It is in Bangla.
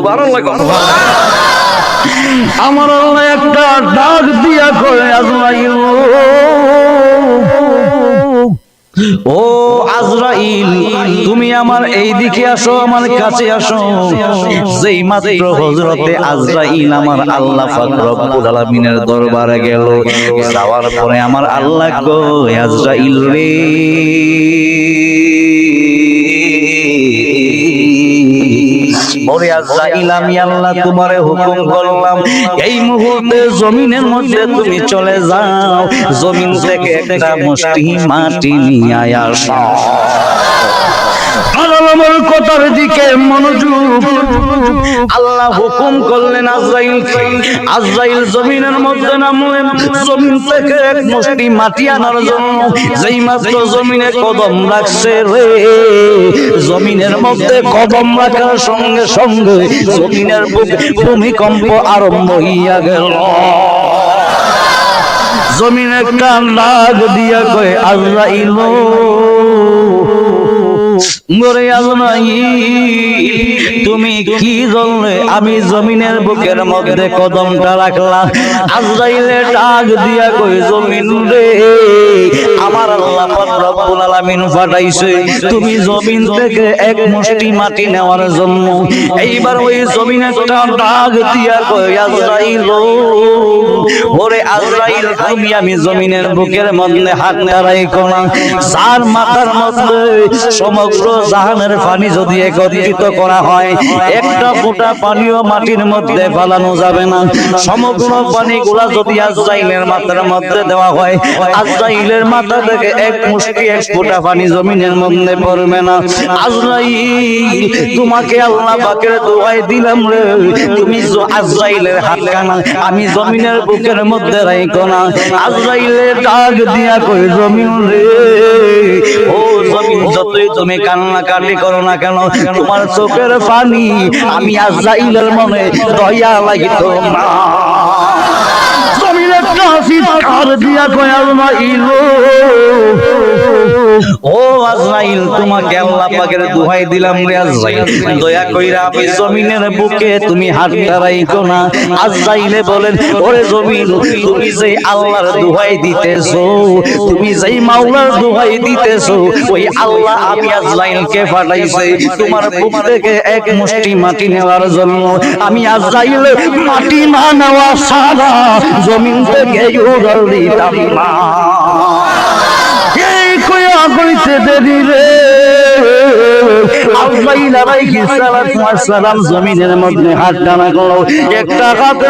সুবহানাল্লাহ। আমার আল্লাহ একটা ডাক দিয়া কয় আজরাইল, ও আজরাইল তুমি আমার এই দিকে আসো, আমার কাছে আসো। যেই মাত্র হযরতে আজরাইল আমার আল্লাহ পাক রব্বুল আলামিনের দরবারে গেল, যাওয়ার পরে আমার আল্লাহ কয় আজরাইল রে, ওরে আজরাইল আমি আল্লাহ তোমারে হুকুম করলাম এই মুহূর্তে জমিনের মধ্যে তুমি চলে যাও, জমিন থেকে একটা মুষ্টি মাটি নিয়ে আসো। আমার কথার দিকে মনোযোগ। আল্লাহ হুকুম করলেন আজরাইলকে, আজরাইল জমিনের মধ্যে নামলেন, জমিন থেকে এক মুষ্টি মাটি আনার জন্য। যেই মাত্র জমিনে কদম রাখছে রে, জমিনের মধ্যে কদম রাখার সঙ্গে সঙ্গে জমিনের বুকে ভূমিকম্প আরম্ভ হইয়া গেল। জমিন একটা লাগ দিয়া কয় আজরাইল, মরে আজরাইল তুমি কি জন্যে আমি জমিনের বুকের মধ্যে কদমটা রাখলাম? আজরাইলে ডাক দিয়া কই জমিন রে, আমার আল্লাহ পাক রব্বুল আলামিন পাঠাইছে তুমি জমিন থেকে এক মুষ্টি মাটি নেওয়ার জন্য। এইবার ওই জমিন একটা ডাক দিয়া কই আজরাইল, ওরে আজরাইল তুমি আমি জমিনের বুকের মধ্যে হাতটা রাখো না, যার মাথার মধ্যে সমগ্র জাহানের পানি যদি একত্রিত করা হয়, একটা ফোঁটা পানিও মাটির মধ্যে ফেলানো যাবে না। সমগ্র পানিগুলা যদি আজরাইলের মাথার মধ্যে দেওয়া হয়, আজরাইলের মাথা থেকে এক মুষ্টি এক ফোঁটা পানি জমিনের মধ্যে পড়বে না। আজরাইল তোমাকে আল্লাহ পাকের দোয়াই দিলাম রে, তুমি আজরাইলের হাতখানা আমি জমিনের বুকের মধ্যে রাখো না। আজরাইলের ডাক দিয়া কই জমিন রে, ও জমিন যতই তুমি কান্নাকাটি করো না কেন, তোমার চোখের পানি আমি আজরাইলের মনে দয়া লাগিতো না। জমিনের চিৎকার দিয়া কয় আজরাইল, ও আজরাইল তোমাকে আল্লাহ পাকের দোহাই দিলাম রে আজরাইল, দয়া কইরা আমি জমিনের বুকে তুমি হাতটা রাখো না। আজরাইলে বলেন, ওরে জমিন তুমি যে আল্লাহর দোহাই দিতেছো, তুমি যেই মাওলার দোহাই দিতেছো, ওই আল্লাহ আমি আজরাইলকে পাঠাইছে তোমার বুক থেকে এক মুষ্টি মাটি নেওয়ার জন্য। আমি আজরাইল মাটি না নেওয়া সারা জমিন থেকে উড়াল দিতাম না। এই কয়া কইতে দেরি রে, আজরাইল আলাইহিস সালাম জমিনের মধ্যে হাত টানা করলো, একটা হাত